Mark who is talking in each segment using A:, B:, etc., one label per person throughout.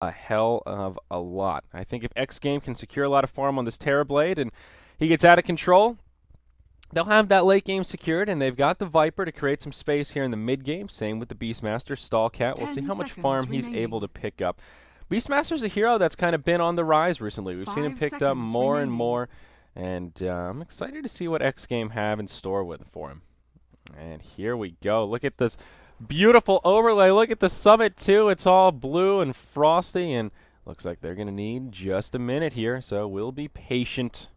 A: A hell of a lot. I think if xGame can secure a lot of farm on this Terrorblade and he gets out of control, they'll have that late game secured, and they've got the Viper to create some space here in the mid game. Same with the Beastmaster, Stallcat. We'll see how much farm he's able to pick up. Beastmaster's a hero that's kind of been on the rise recently. We've seen him picked up more and more, and I'm excited to see what xGame have in store for him. And here we go. Look at this beautiful overlay. Look at the summit, too. It's all blue and frosty, and looks like they're going to need just a minute here, so we'll be patient.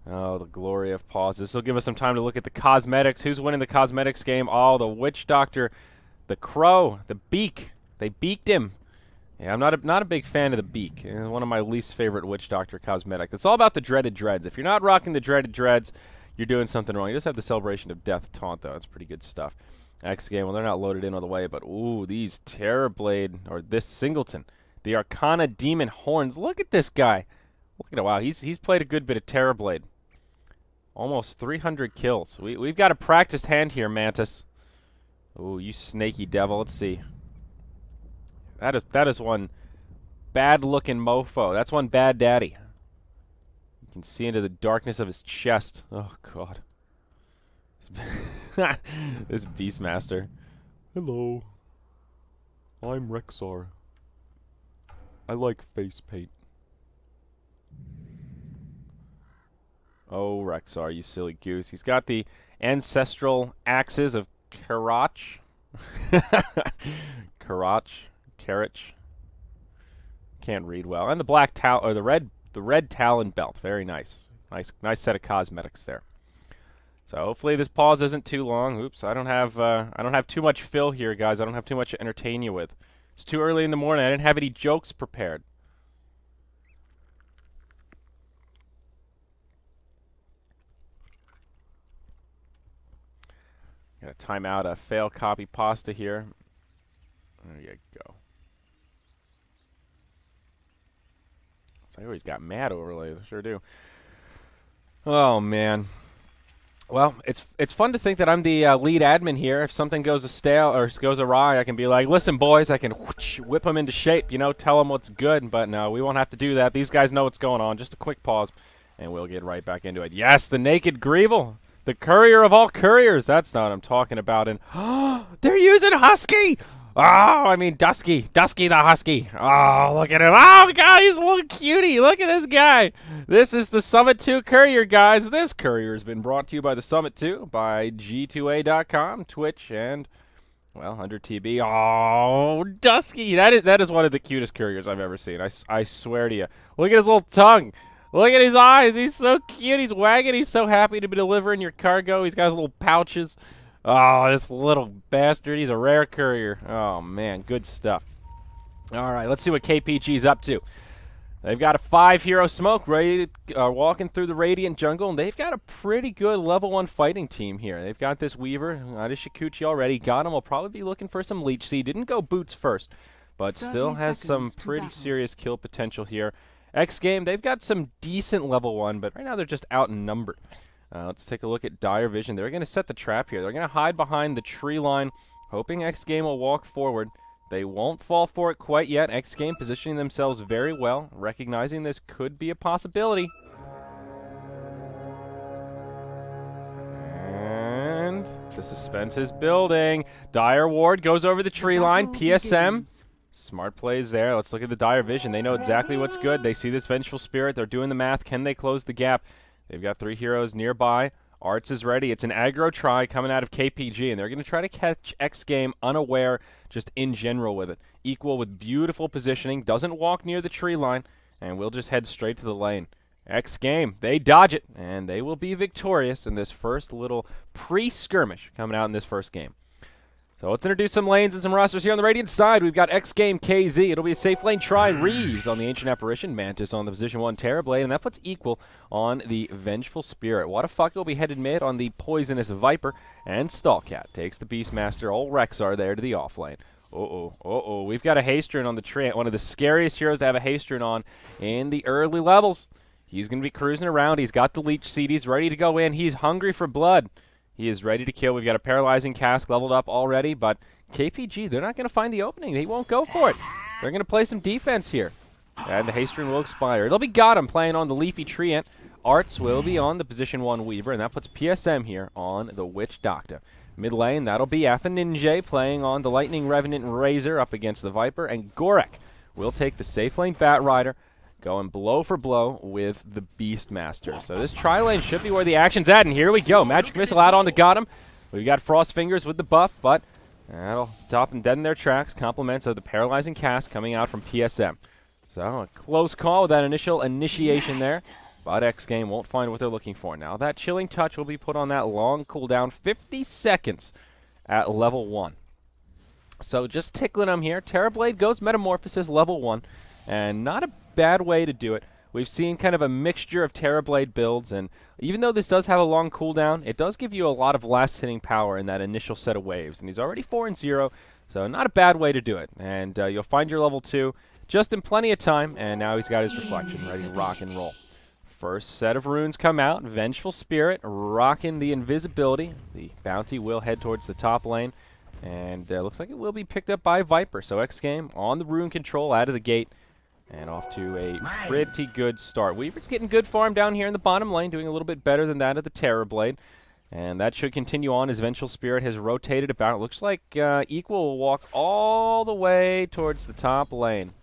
A: Oh, the glory of pause. This will give us some time to look at the cosmetics. Who's winning the cosmetics game? Oh, the Witch Doctor, the Crow, the Beak. They beaked him. Yeah, I'm not a big fan of the Beak. It's one of my least favorite Witch Doctor cosmetics. It's all about the Dreaded Dreads. If you're not rocking the Dreaded Dreads, you're doing something wrong. You just have the Celebration of Death taunt, though. It's pretty good stuff. xGame, well, they're not loaded in all the way, but ooh, these Terrorblade, or this Singleton, the Arcana Demon Horns. Look at this guy. Look at it. Wow, he's played a good bit of Terrorblade. Almost 300 kills. We've got a practiced hand here, Mantis. Ooh, you snaky devil. Let's see. That is one bad-looking mofo. That's one bad daddy. You can see into the darkness of his chest. Oh, God. This Beastmaster. Hello. I'm Rexar. I like face paint. Oh, Rexar, you silly goose. He's got the ancestral axes of Karach. Karach. Can't read well. And the black or the red talon belt. Very nice. Nice set of cosmetics there. So hopefully this pause isn't too long. Oops, I don't have too much fill here, guys. I don't have too much to entertain you with. It's too early in the morning. I didn't have any jokes prepared. Got to time out a fail copy pasta here. There you go. So I always got mad overlays. I sure do. Oh, man. Well, it's fun to think that I'm the lead admin here. If something goes stale or goes awry, I can be like, listen, boys, I can whip them into shape, tell them what's good. But no, we won't have to do that. These guys know what's going on. Just a quick pause, and we'll get right back into it. Yes, the Naked Greevel. The courier of all couriers. That's not what I'm talking about. And they're using Husky. Oh, I mean Dusky. Dusky the Husky. Oh, look at him. Oh, God, he's a little cutie. Look at this guy. This is the Summit 2 courier, guys. This courier has been brought to you by the Summit 2, by G2A.com, Twitch, and, well, under TB. Oh, Dusky. That is one of the cutest couriers I've ever seen. I swear to you. Look at his little tongue. Look at his eyes. He's so cute. He's wagging. He's so happy to be delivering your cargo. He's got his little pouches. Oh, this little bastard. He's a rare courier. Oh, man. Good stuff. All right. Let's see what KPG's up to. They've got a 5-hero smoke walking through the Radiant Jungle, and they've got a pretty good level 1 fighting team here. They've got this Weaver, got his Shikuchi already. Got him. Will probably be looking for some Leech Seed. Didn't go boots first, but still has some pretty serious kill potential here. xGame, they've got some decent level 1, but right now they're just outnumbered. Let's take a look at Dire Vision. They're going to set the trap here. They're going to hide behind the tree line, hoping xGame will walk forward. They won't fall for it quite yet. xGame positioning themselves very well, recognizing this could be a possibility. And the suspense is building. Dire Ward goes over the tree line. PSM. Smart plays there. Let's look at the Dire Vision. They know exactly what's good. They see this Vengeful Spirit. They're doing the math. Can they close the gap? They've got 3 heroes nearby. Arts is ready. It's an aggro try coming out of KPG, and they're going to try to catch xGame unaware just in general with it. Equal with beautiful positioning. Doesn't walk near the tree line, and we'll just head straight to the lane. xGame, they dodge it, and they will be victorious in this first little pre-skirmish coming out in this first game. So let's introduce some lanes and some rosters here on the Radiant side. We've got xGame.kz. It'll be a safe lane try. Reeves on the Ancient Apparition. Mantis on the Position 1 Terrorblade. And that puts Equal on the Vengeful Spirit. What a fuck will be headed mid on the Poisonous Viper. And Stallcat takes the Beastmaster. Old Rexar there to the offlane. Uh-oh. We've got a Hastrun on the tree. One of the scariest heroes to have a Hastrun on in the early levels. He's going to be cruising around. He's got the Leech Seed. He's ready to go in. He's hungry for blood. He is ready to kill. We've got a Paralyzing Cask leveled up already, but KPG, they're not going to find the opening. They won't go for it. They're going to play some defense here. And the haste rune will expire. It'll be Got him playing on the Leafy Treant. Arts will be on the position 1 Weaver, and that puts PSM here on the Witch Doctor. Mid lane, that'll be Ninja playing on the Lightning Revenant Razor up against the Viper, and Gorek will take the safe lane Bat Rider, going blow for blow with the Beastmaster. So this tri-lane should be where the action's at, and here we go. Magic Missile out onto Got him. We've got Frost Fingers with the buff, but that'll stop them dead in their tracks. Compliments of the Paralyzing Cast coming out from PSM. So a close call with that initial initiation there, but xGame won't find what they're looking for. Now that Chilling Touch will be put on that long cooldown, 50 seconds at level 1. So just tickling them here. Terrorblade goes Metamorphosis level 1, and not a bad way to do it. We've seen kind of a mixture of Terrorblade builds, and even though this does have a long cooldown, it does give you a lot of last-hitting power in that initial set of waves. And he's already 4-0, so not a bad way to do it. And you'll find your level 2 just in plenty of time, and now he's got his Reflection ready to rock and roll. First set of runes come out. Vengeful Spirit rocking the invisibility. The bounty will head towards the top lane, and looks like it will be picked up by Viper. So xGame on the rune control out of the gate, and off to a pretty good start. Weaver's getting good farm down here in the bottom lane, doing a little bit better than that of the Terrorblade. And that should continue on as Vengeful Spirit has rotated about. It looks like Equal will walk all the way towards the top lane.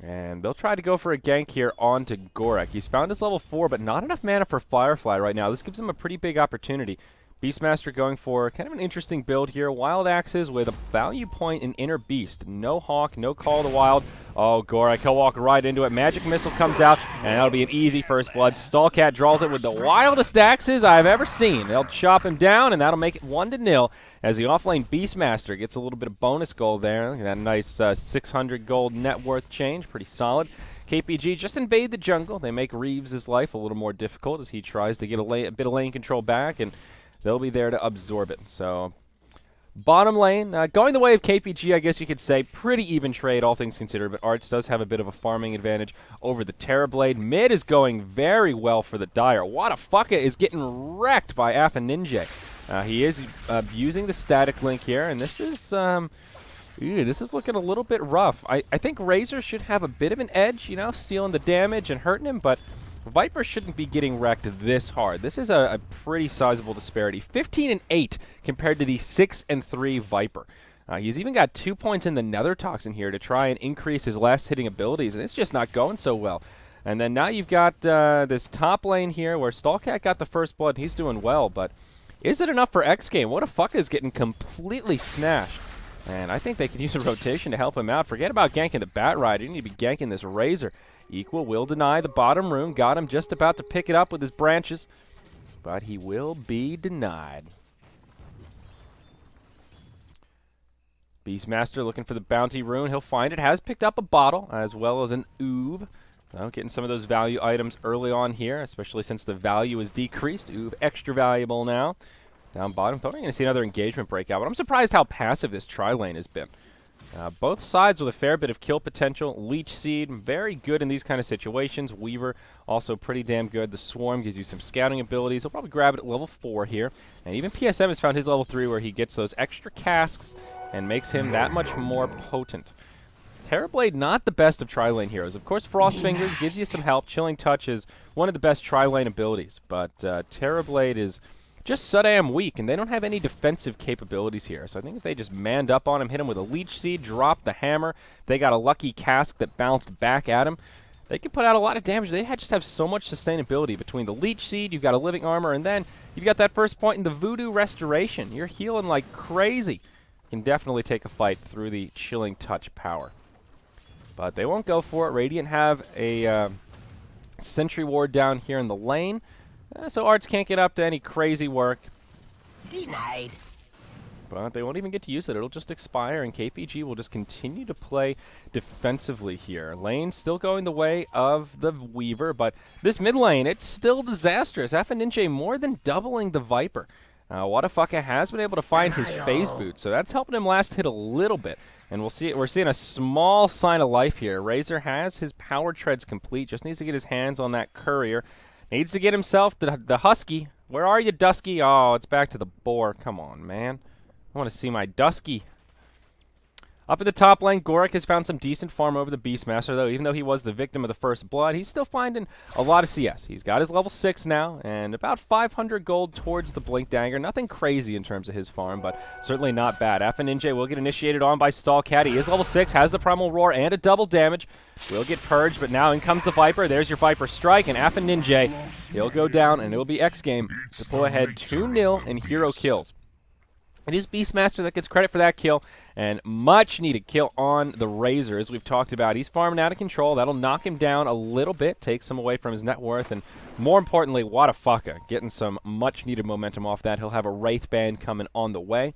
A: And they'll try to go for a gank here onto Gorek. He's found his level 4, but not enough mana for Firefly right now. This gives him a pretty big opportunity. Beastmaster going for kind of an interesting build here. Wild Axes with a value point in Inner Beast. No Hawk, no Call to Wild. Oh, Gorek, he'll walk right into it. Magic Missile comes out, and that'll be an easy first blood. Stallcat draws it with the wildest axes I've ever seen. They'll chop him down, and that'll make it 1-0 as the offlane Beastmaster gets a little bit of bonus gold there. That nice 600 gold net worth change. Pretty solid. KPG just invade the jungle. They make Reeves' life a little more difficult as he tries to get a bit of lane control back, and they'll be there to absorb it. So bottom lane, going the way of KPG, I guess you could say. Pretty even trade, all things considered, but Arts does have a bit of a farming advantage over the Terrorblade. Mid is going very well for the Dire. Wadafaka is getting wrecked by Ninja. He is using the static link here, and this is looking a little bit rough. I think Razor should have a bit of an edge, you know, stealing the damage and hurting him, but Viper shouldn't be getting wrecked this hard. This is a pretty sizable disparity. 15-8 compared to the 6-3 Viper. He's even got 2 points in the Nether Toxin here to try and increase his last hitting abilities, and it's just not going so well. And then now you've got this top lane here where Stallcat got the first blood. He's doing well, but is it enough for xGame? Wadafaka is getting completely smashed. And I think they could use a rotation to help him out. Forget about ganking the Bat Rider. You need to be ganking this Razor. Equal will deny the bottom rune. Got him just about to pick it up with his branches, but he will be denied. Beastmaster looking for the bounty rune. He'll find it. Has picked up a bottle as well as an Oov. Getting some of those value items early on here, especially since the value is decreased. Oov extra valuable now. Down bottom, thought we were going to see another engagement breakout, but I'm surprised how passive this tri-lane has been. Both sides with a fair bit of kill potential. Leech Seed, very good in these kind of situations. Weaver, also pretty damn good. The Swarm gives you some scouting abilities. He'll probably grab it at level 4 here. And even PSM has found his level 3 where he gets those extra casks and makes him that much more potent. Terrorblade, not the best of tri-lane heroes. Of course, Frost Fingers gives you some help. Chilling Touch is one of the best tri-lane abilities. But Terrorblade is just so damn weak, and they don't have any defensive capabilities here. So I think if they just manned up on him, hit him with a Leech Seed, dropped the hammer, they got a lucky cask that bounced back at him, they could put out a lot of damage. They just have so much sustainability between the Leech Seed, you've got a living armor, and then you've got that first point in the Voodoo Restoration. You're healing like crazy. You can definitely take a fight through the Chilling Touch power. But they won't go for it. Radiant have a Sentry Ward down here in the lane. So Arts can't get up to any crazy work.
B: Denied.
A: But they won't even get to use it. It'll just expire, and KPG will just continue to play defensively here. Lane still going the way of the Weaver, but this mid lane, it's still disastrous. Ninja more than doubling the Viper. Wadafaka has been able to find his phase boot, so that's helping him last hit a little bit. And we're seeing a small sign of life here. Razor has his power treads complete, just needs to get his hands on that courier. Needs to get himself the Husky. Where are you, Dusky? Oh, it's back to the boar. Come on, man. I want to see my Dusky. Up in the top lane, Gorik has found some decent farm over the Beastmaster, though. Even though he was the victim of the first blood, he's still finding a lot of CS. He's got his level 6 now, and about 500 gold towards the Blink Dagger. Nothing crazy in terms of his farm, but certainly not bad. FNJ will get initiated on by Stallcat. He is level 6, has the Primal Roar and a double damage. Will get purged, but now in comes the Viper. There's your Viper Strike, and FNJ, he'll go down, and it'll be xGame to pull ahead 2-0 in hero kills. It is Beastmaster that gets credit for that kill, and much needed kill on the Razor, as we've talked about. He's farming out of control. That'll knock him down a little bit, takes him away from his net worth, and more importantly, what a fucker, getting some much needed momentum off that. He'll have a Wraith Band coming on the way.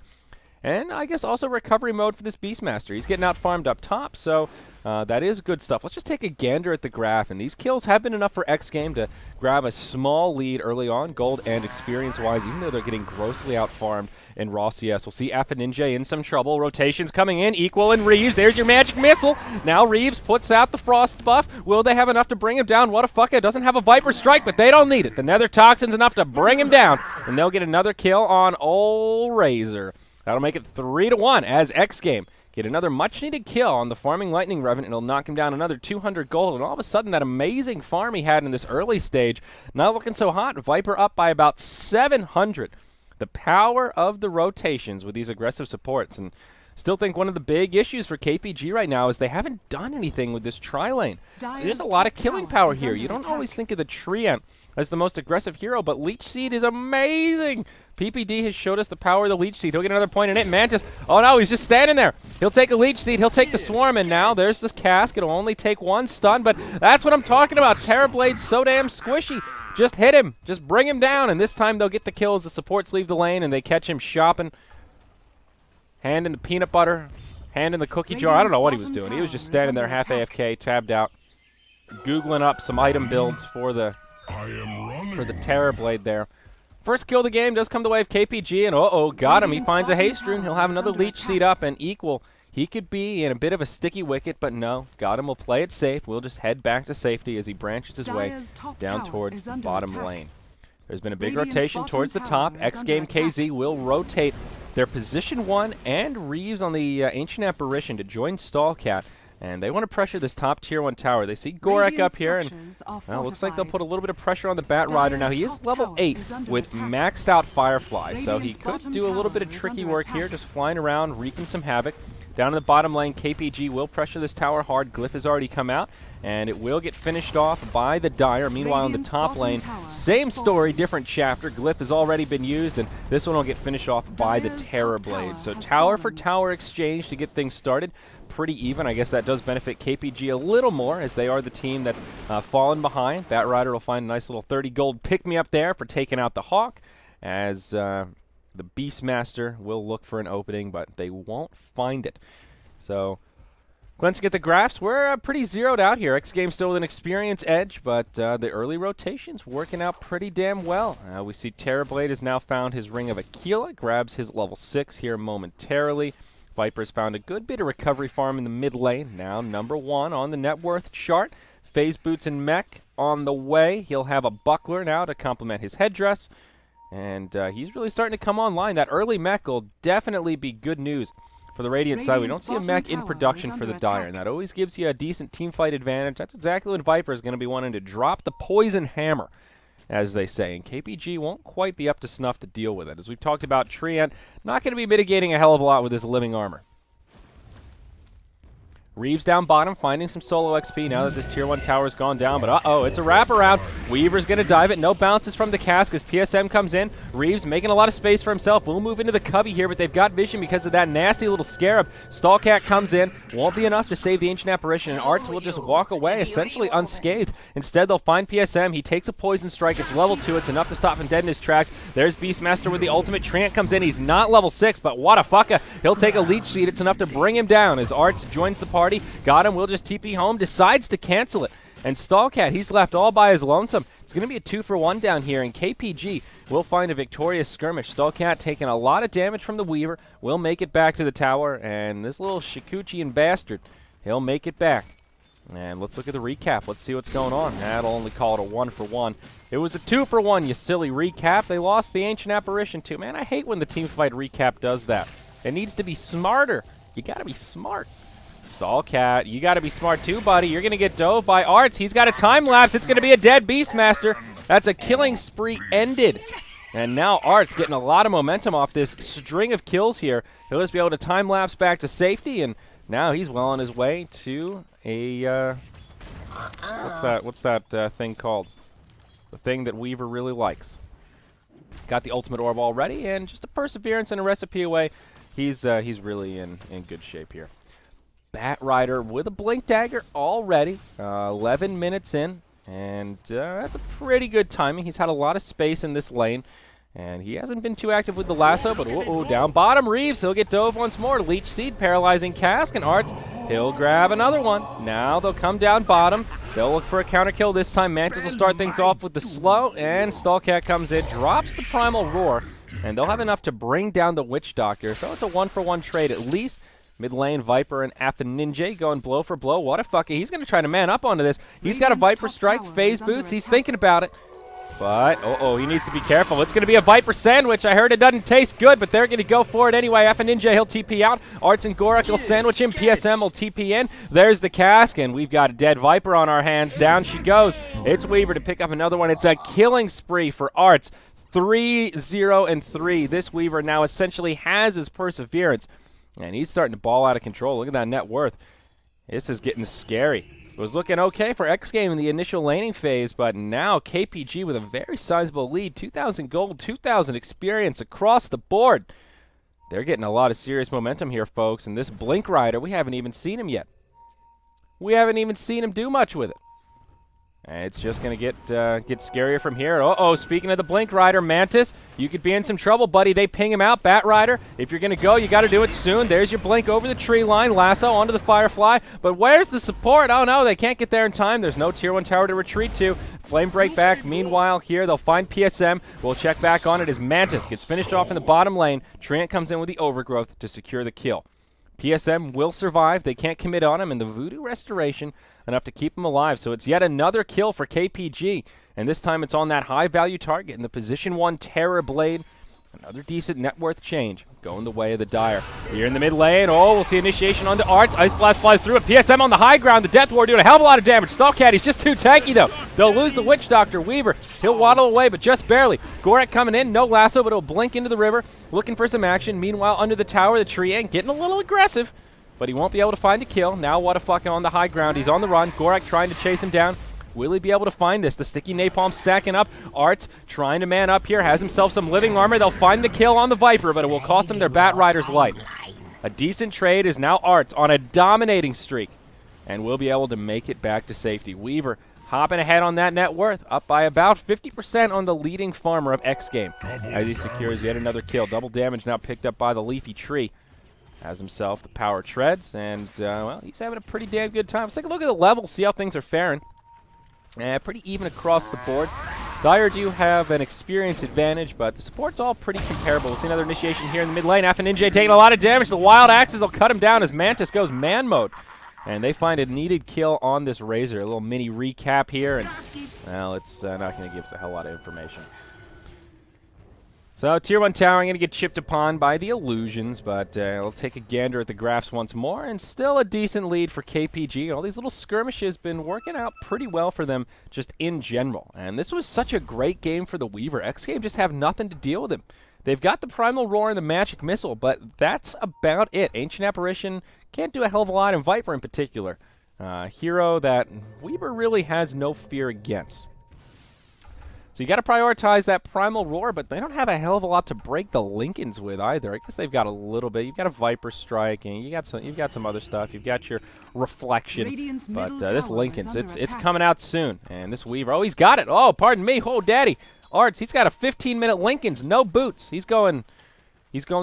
A: And I guess also recovery mode for this Beastmaster. He's getting out farmed up top, so that is good stuff. Let's just take a gander at the graph, and these kills have been enough for xGame to grab a small lead early on, gold and experience-wise, even though they're getting grossly out-farmed in raw CS. We'll see FNJ in some trouble. Rotations coming in, Equal and Reeves. There's your magic missile. Now Reeves puts out the frost buff. Will they have enough to bring him down? What a fucker. Doesn't have a Viper Strike, but they don't need it. The Nether Toxin's enough to bring him down, and they'll get another kill on old Razor. That'll make it 3-1 as xGame get another much-needed kill on the farming Lightning Revenant. It'll knock him down another 200 gold, and all of a sudden that amazing farm he had in this early stage, not looking so hot. Viper up by about 700. The power of the rotations with these aggressive supports, and still think one of the big issues for KPG right now is they haven't done anything with this tri-lane. There's a lot of killing power here. You don't always think of the Treant as the most aggressive hero, but Leech Seed is amazing. PPD has showed us the power of the Leech Seed. He'll get another point in it. Mantis, oh no, he's just standing there. He'll take a Leech Seed. He'll take the Swarm, and now there's this cask. It'll only take one stun, but that's what I'm talking about. Terrorblade's so damn squishy. Just hit him. Just bring him down, and this time they'll get the kill as the supports leave the lane, and they catch him shopping. Hand in the peanut butter, hand in the cookie jar. I don't know what he was doing. He was just standing there half AFK, tabbed out, Googling up some item builds for the Terrorblade there. First kill of the game does come the way of KPG, and got him. He finds a haste rune. He'll have another Leech Seed up, and Equal. He could be in a bit of a sticky wicket, but no. Got him. We'll play it safe. We'll just head back to safety as he branches his way down towards the bottom lane. There's been a big rotation towards the top. xGame.kz will rotate their position 1 and Reeves on the Ancient Apparition to join Stallcat. And they want to pressure this top tier 1 tower. They see Gorik up here, and well, looks like they'll put a little bit of pressure on the Bat Rider. Now, he is level 8 with maxed out Firefly, so he could do a little bit of tricky work here, just flying around, wreaking some havoc. Down in the bottom lane, KPG will pressure this tower hard. Glyph has already come out, and it will get finished off by the Dire. Meanwhile, in the top lane, same story, different chapter. Glyph has already been used, and this one will get finished off by the Terrorblade. So tower for tower exchange to get things started. Pretty even. I guess that does benefit KPG a little more, as they are the team that's fallen behind. Bat Rider will find a nice little 30 gold pick-me-up there for taking out the Hawk, as the Beastmaster will look for an opening, but they won't find it. So, glancing at the graphs, we're pretty zeroed out here. xGame still with an experience edge, but the early rotation's working out pretty damn well. We see Terrorblade has now found his Ring of Aquila, grabs his level 6 here momentarily. Viper's found a good bit of recovery farm in the mid lane, now number 1 on the net worth chart. Phase Boots and Mech on the way. He'll have a buckler now to complement his headdress. And he's really starting to come online. That early mech will definitely be good news for the Radiant side. We don't see a mech in production for the Dire, and that always gives you a decent teamfight advantage. That's exactly when Viper is going to be wanting to drop the poison hammer, as they say. And KPG won't quite be up to snuff to deal with it. As we've talked about, Treant not going to be mitigating a hell of a lot with his living armor. Reeves down bottom, finding some solo XP now that this tier 1 tower's gone down, but it's a wraparound. Weaver's going to dive it. No bounces from the cask as PSM comes in. Reeves making a lot of space for himself. We'll move into the cubby here, but they've got vision because of that nasty little scarab. Stallcat comes in. Won't be enough to save the Ancient Apparition, and Arts will just walk away essentially unscathed. Instead, they'll find PSM. He takes a poison strike. It's level 2. It's enough to stop him dead in his tracks. There's Beastmaster with the ultimate. Treant comes in. He's not level 6, but what a fucker. He'll take a Leech Seed. It's enough to bring him down as Arts joins the party. Got him. Will just TP home. Decides to cancel it. And Stallcat, he's left all by his lonesome. It's going to be a 2-for-1 down here, and KPG will find a victorious skirmish. Stallcat taking a lot of damage from the Weaver. Will make it back to the tower, and this little Shikuchian bastard, he'll make it back. And let's look at the recap. Let's see what's going on. That'll only call it a 1-for-1. It was a 2-for-1, you silly recap. They lost the Ancient Apparition too. Man, I hate when the teamfight recap does that. It needs to be smarter. You got to be smart. Stallcat, you got to be smart too, buddy. You're going to get dove by Arts. He's got a time lapse. It's going to be a dead Beastmaster. That's a killing spree ended. And now Arts getting a lot of momentum off this string of kills here. He'll just be able to time lapse back to safety, and now he's well on his way to a what's that thing called? The thing that Weaver really likes. Got the ultimate orb already, and just a perseverance and a recipe away. He's really in good shape here. Bat Rider with a blink dagger already. 11 minutes in, and that's a pretty good timing. He's had a lot of space in this lane, and he hasn't been too active with the lasso, but down bottom, Reeves, he'll get dove once more. Leech Seed, paralyzing cask, and Arts, he'll grab another one. Now they'll come down bottom. They'll look for a counter kill this time. Mantis will start things off with the slow, and Stallcat comes in, drops the Primal Roar, and they'll have enough to bring down the Witch Doctor, so it's a 1-for-1 trade at least. Mid lane, Viper and Ninja going blow for blow. What a fucker. He's going to try to man up onto this. He's got a Viper Strike, phase boots. He's thinking about it. But, he needs to be careful. It's going to be a Viper Sandwich. I heard it doesn't taste good, but they're going to go for it anyway. Ninja, he'll TP out. Arts and Gorak, he'll sandwich him. PSM will TP in. There's the cask, and we've got a dead Viper on our hands. Down she goes. It's Weaver to pick up another one. It's a killing spree for Arts. 3-0-3. This Weaver now essentially has his perseverance, and he's starting to ball out of control. Look at that net worth. This is getting scary. It was looking okay for xGame in the initial laning phase, but now KPG with a very sizable lead. 2,000 gold, 2,000 experience across the board. They're getting a lot of serious momentum here, folks, and this Blink Rider, we haven't even seen him yet. We haven't even seen him do much with it. And it's just going to get scarier from here. Speaking of the Blink Rider, Mantis, you could be in some trouble, buddy. They ping him out. Bat Rider, if you're going to go, you got to do it soon. There's your Blink over the tree line. Lasso onto the Firefly. But where's the support? Oh, no, they can't get there in time. There's no Tier 1 tower to retreat to. Flame break back. Meanwhile, here, they'll find PSM. We'll check back on it as Mantis gets finished off in the bottom lane. Treant comes in with the Overgrowth to secure the kill. PSM will survive. They can't commit on him, and the Voodoo Restoration enough to keep him alive. So it's yet another kill for KPG, and this time it's on that high-value target in the Position 1 Terror Blade. Another decent net worth change going the way of the Dire. Here in the mid lane, we'll see initiation onto Arts. Ice Blast flies through it. PSM on the high ground. The Death Ward doing a hell of a lot of damage. Stallcat, he's just too tanky, though. They'll lose the Witch Doctor. Weaver, he'll waddle away, but just barely. Gorak coming in, no lasso, but he'll blink into the river, looking for some action. Meanwhile, under the tower, the Treant getting a little aggressive, but he won't be able to find a kill. Now what a fuck on the high ground. He's on the run. Gorak trying to chase him down. Will he be able to find this? The sticky napalm stacking up. Arts trying to man up here. Has himself some living armor. They'll find the kill on the Viper, but it will cost them their Bat Rider's life. A decent trade is now Arts on a dominating streak, and will be able to make it back to safety. Weaver hopping ahead on that net worth, up by about 50% on the leading farmer of xGame as he secures yet another kill. Double damage now picked up by the Leafy Tree. Has himself the power treads, and, he's having a pretty damn good time. Let's take a look at the levels, see how things are faring. Pretty even across the board. Dire do have an experience advantage, but the support's all pretty comparable. We'll see another initiation here in the mid lane. Ninja taking a lot of damage. The Wild Axes will cut him down as Mantis goes man mode. And they find a needed kill on this Razor. A little mini recap here, and, well, it's not going to give us a hell lot of information. So, Tier 1 tower, I'm going to get chipped upon by the Illusions, but I'll take a gander at the graphs once more, and still a decent lead for KPG. All these little skirmishes been working out pretty well for them just in general. And this was such a great game for the Weaver. xGame just have nothing to deal with him. They've got the Primal Roar and the Magic Missile, but that's about it. Ancient Apparition can't do a hell of a lot, and Viper in particular. Hero that Weaver really has no fear against. So you got to prioritize that Primal Roar, but they don't have a hell of a lot to break the Lincolns with either. I guess they've got a little bit. You've got a Viper Strike, and you've got some other stuff. You've got your Reflection, but this Lincoln's it's coming out soon. And this Weaver, he's got it. Oh, pardon me, daddy. Arts, he's got a 15-minute Lincoln's, no boots. He's going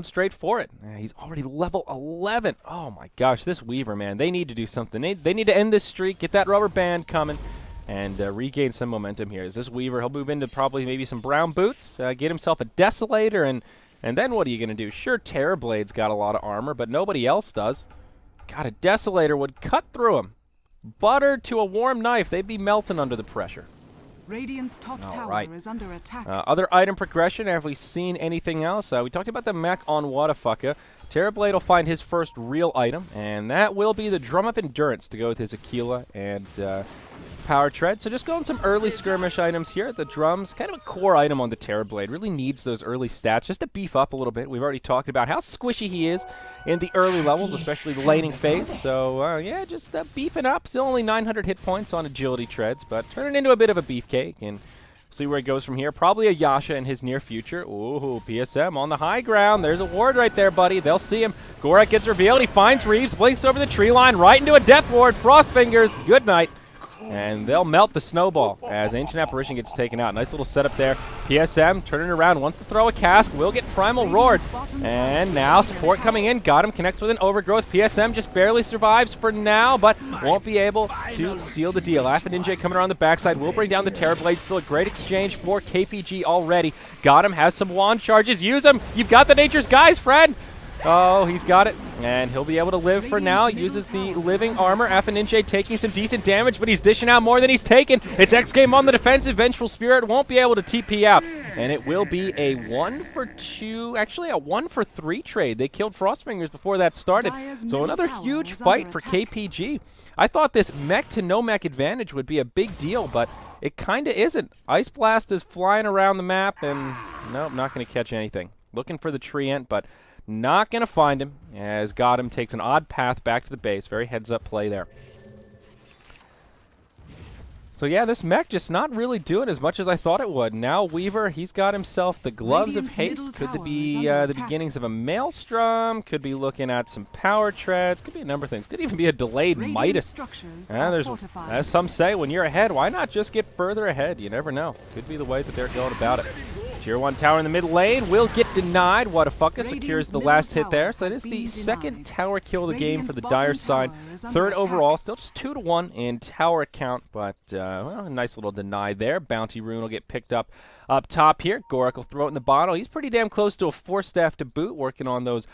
A: straight for it. He's already level 11. Oh my gosh, this Weaver, man, they need to do something. They need to end this streak, get that rubber band coming, and regain some momentum here. Is this Weaver, he'll move into probably maybe some brown boots, get himself a Desolator, and then what are you going to do? Sure, Terrorblade's got a lot of armor, but nobody else does. God, a Desolator would cut through him. Buttered to a warm knife, they'd be melting under the pressure.
C: Radiant's top tower
A: right.
C: is under attack.
A: Other item progression, have we seen anything else? We talked about the mech on Wadafucka. Terrorblade will find his first real item, and that will be the Drum of Endurance to go with his Aquila and Power Tread. So just going some early skirmish items here. The drums, kind of a core item on the Terrorblade. Really needs those early stats just to beef up a little bit. We've already talked about how squishy he is in the early levels, especially the laning phase. So yeah, just beefing up. Still only 900 hit points on agility treads, but turning into a bit of a beefcake and see where he goes from here. Probably a Yasha in his near future. Ooh, PSM on the high ground. There's a ward right there, buddy. They'll see him. Gorak gets revealed. He finds Reeves, blinks over the tree line, right into a death ward. Frost Fingers, good night. And they'll melt the snowball as Ancient Apparition gets taken out. Nice little setup there. PSM turning around, wants to throw a cask, will get Primal Roared. And now support coming in, got him, connects with an Overgrowth. PSM just barely survives for now, but won't be able to seal the deal. Ninja coming around the backside will bring down the Terrorblade. Still a great exchange for KPG already. Got him, has some wand charges, use them. You've got the Nature's Guys, friend. Oh, he's got it, and he'll be able to live for now. Uses the living armor. Ninja taking some decent damage, but he's dishing out more than he's taken. It's XGame on the defensive. Vengeful Spirit won't be able to TP out, and it will be a 1-for-2, actually a 1-for-3 trade. They killed Frostfingers before that started, so another huge fight for KPG. I thought this mech to no mech advantage would be a big deal, but it kind of isn't. Ice Blast is flying around the map, and nope, not going to catch anything. Looking for the Treant, but not going to find him, as Gotham takes an odd path back to the base. Very heads-up play there. So yeah, this mech just not really doing as much as I thought it would. Now Weaver, he's got himself the Gloves of Haste. Could be the beginnings of a Maelstrom. Could be looking at some Power Treads. Could be a number of things. Could even be a delayed Midas. As some say, when you're ahead, why not just get further ahead? You never know. Could be the way that they're going about it. Tier 1 tower in the mid lane will get denied. Wadafucka secures the last hit there. So that is the second tower kill of the game for the Dire side. Third overall, still just 2-1 in tower count, but well, a nice little deny there. Bounty Rune will get picked up top here. Gorak will throw it in the bottle. He's pretty damn close to a 4-staff to boot, working on those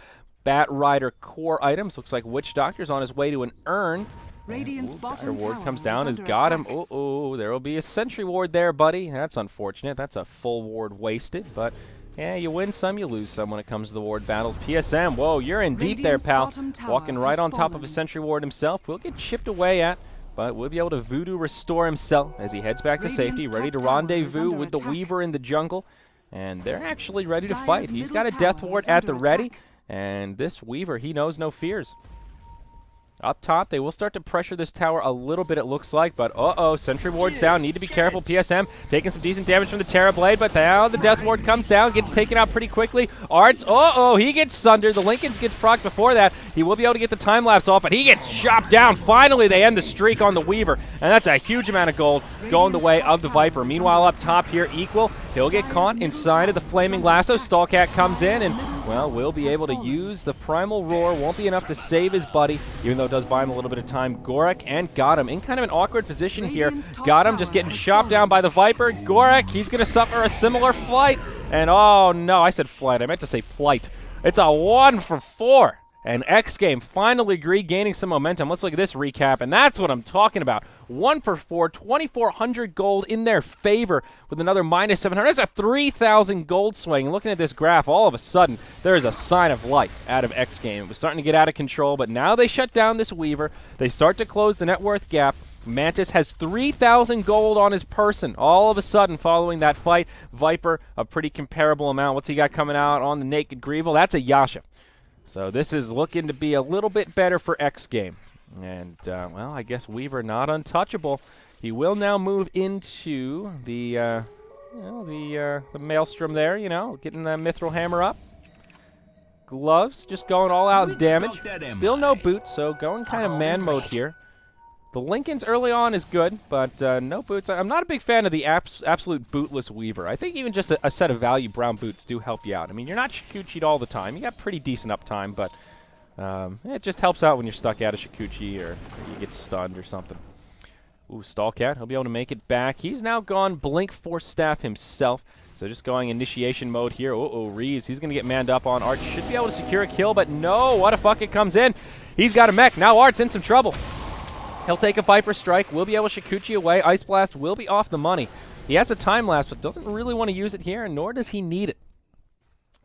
A: Bat Rider core items. Looks like Witch Doctor's on his way to an urn.
C: Radiant's bottom
A: ward
C: tower
A: comes down, has
C: is
A: got him.
C: attack.
A: Oh, there will be a sentry ward there, buddy. That's unfortunate. That's a full ward wasted, but yeah, you win some, you lose some when it comes to the ward battles. PSM, whoa, you're in deep there, pal. Walking right on top of a sentry ward himself. Will get chipped away at, but we'll be able to voodoo restore himself as he heads back to safety, ready to rendezvous with the Weaver in the jungle. And they're actually ready to fight. He's got a death ward at the ready, and this Weaver, he knows no fears. Up top, they will start to pressure this tower a little bit, it looks like, but sentry ward's down. Need to be careful. PSM taking some decent damage from the Terrorblade, but now the death ward comes down, gets taken out pretty quickly. Arts, he gets sundered. The Lincolns gets procced before that. He will be able to get the time-lapse off, but he gets chopped down. Finally, they end the streak on the Weaver, and that's a huge amount of gold going the way of the Viper. Meanwhile, up top here, Equal, he'll get caught inside of the Flaming Lasso. Stallcat comes in, and, well, will be able to use the Primal Roar. Won't be enough to save his buddy, even though it does buy him a little bit of time. Gorak and Gotham in kind of an awkward position here. Gotham just getting chopped down by the Viper. Gorak, he's going to suffer a similar flight. And oh no, I said flight. I meant to say plight. It's a 1-for-4. And XGame finally agreed, gaining some momentum. Let's look at this recap, and that's what I'm talking about. 1-for-4, 2,400 gold in their favor with another minus 700. That's a 3,000 gold swing. Looking at this graph, all of a sudden, there is a sign of life out of XGame. It was starting to get out of control, but now they shut down this Weaver. They start to close the net worth gap. Mantis has 3,000 gold on his person all of a sudden following that fight. Viper, a pretty comparable amount. What's he got coming out on the Naked Grieval? That's a Yasha. So this is looking to be a little bit better for XGame. And, well, I guess Weaver not untouchable. He will now move into the Maelstrom there, getting the Mithril Hammer up. Gloves, just going all out damage. Still no boots, so going kind of man mode here. The Lincolns early on is good, but no boots. I'm not a big fan of the absolute bootless Weaver. I think even just a set of value brown boots do help you out. I mean, you're not Shikuchi'd all the time. You got pretty decent uptime, but it just helps out when you're stuck out of Shikuchi or you get stunned or something. Ooh, Stallcat, he'll be able to make it back. He's now gone Blink Force Staff himself. So just going initiation mode here. Reeves, he's going to get manned up on Arch. Should be able to secure a kill, but no, Wadafucka comes in. He's got a mech. Now Art's in some trouble. He'll take a Viper Strike, will be able to Shikuchi away. Ice Blast will be off the money. He has a time lapse, but doesn't really want to use it here, nor does he need it.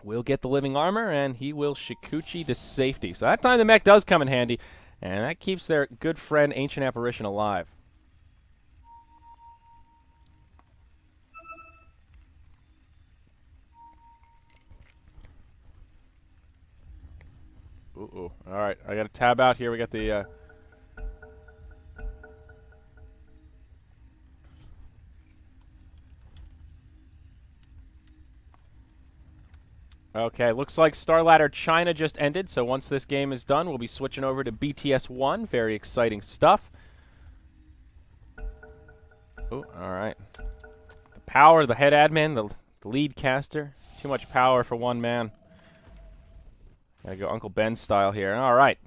A: Will get the living armor, and he will Shikuchi to safety. So that time the mech does come in handy, and that keeps their good friend Ancient Apparition alive. Ooh. All right, I got a tab out here. We got the... Okay, looks like Star Ladder China just ended, so once this game is done, we'll be switching over to BTS 1. Very exciting stuff. Oh, all right. The power, the head admin, the lead caster. Too much power for one man. Gotta go Uncle Ben style here. All right.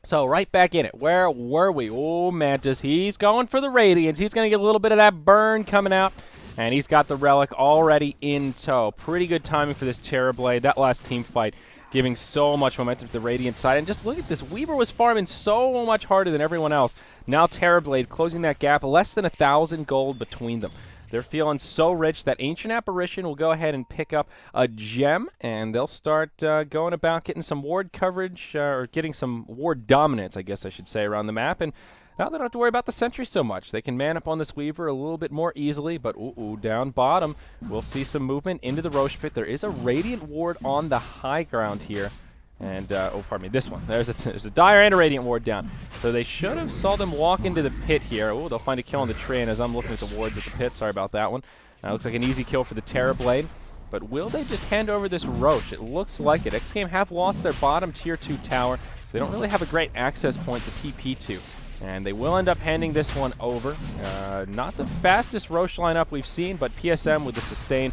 A: So, right back in it. Where were we? Oh, Mantis. He's going for the Radiance. He's going to get a little bit of that burn coming out. And he's got the Relic already in tow. Pretty good timing for this Terrorblade. That last team fight giving so much momentum to the Radiant side. And just look at this. Weaver was farming so much harder than everyone else. Now Terrorblade closing that gap. Less than 1,000 gold between them. They're feeling so rich that Ancient Apparition will go ahead and pick up a gem, and they'll start going about getting some ward coverage, or getting some ward dominance, I guess I should say, around the map. And now they don't have to worry about the sentry so much. They can man up on this Weaver a little bit more easily, but down bottom, we'll see some movement into the Roche Pit. There is a Radiant ward on the high ground here. And, pardon me, this one. There's a Dire and a Radiant ward down. So they should have saw them walk into the pit here. Oh, they'll find a kill on the train as I'm looking at the wards at the pit. Sorry about that one. Looks like an easy kill for the Terrorblade. But will they just hand over this Roche? It looks like it. xGame have lost their bottom tier 2 tower. So they don't really have a great access point to TP to. And they will end up handing this one over. Not the fastest Roche lineup we've seen, but PSM with the sustain,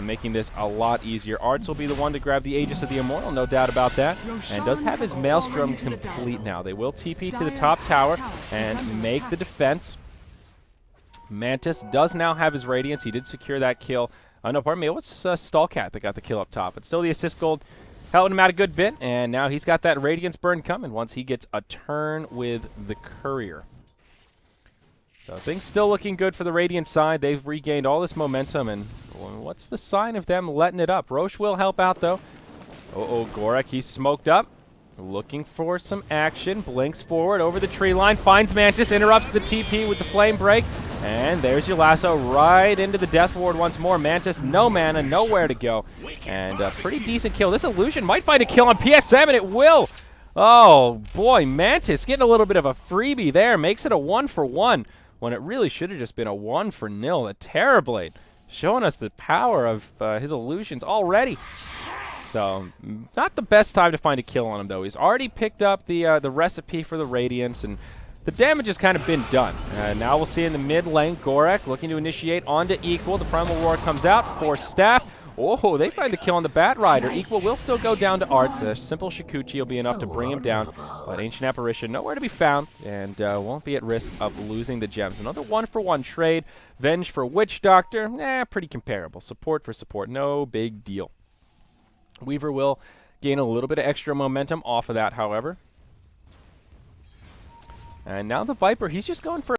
A: making this a lot easier. Arts will be the one to grab the Aegis of the Immortal, no doubt about that. And does have his Maelstrom complete now. They will TP to the top tower and make the defense. Mantis does now have his Radiance. He did secure that kill. No, pardon me. It was Stallcat that got the kill up top. But still the assist gold helping him out a good bit, and now he's got that Radiance burn coming once he gets a turn with the Courier. So things still looking good for the Radiant side. They've regained all this momentum, and what's the sign of them letting it up? Roche will help out, though. Gorek, he's smoked up. Looking for some action. Blinks forward over the tree line. Finds Mantis. Interrupts the TP with the Flame Break. And there's your lasso right into the Death Ward once more. Mantis, no mana, nowhere to go. And a pretty decent kill. This Illusion might find a kill on PSM, and it will. Oh, boy. Mantis getting a little bit of a freebie there. Makes it a 1-for-1 when it really should have just been a 1-for-0. A Terrorblade showing us the power of his Illusions already. So, not the best time to find a kill on him, though. He's already picked up the recipe for the Radiance, and the damage has kind of been done. Now we'll see in the mid lane, Gorek looking to initiate onto Equal. The Primal Roar comes out for Staff. Oh, they find the kill on the Bat Rider. Equal will still go down to Art. A simple Shikuchi will be enough to bring him down. But Ancient Apparition nowhere to be found, and won't be at risk of losing the gems. Another 1-for-1 trade. Venge for Witch Doctor. Pretty comparable. Support for support. No big deal. Weaver will gain a little bit of extra momentum off of that, however. And now the Viper, he's just going for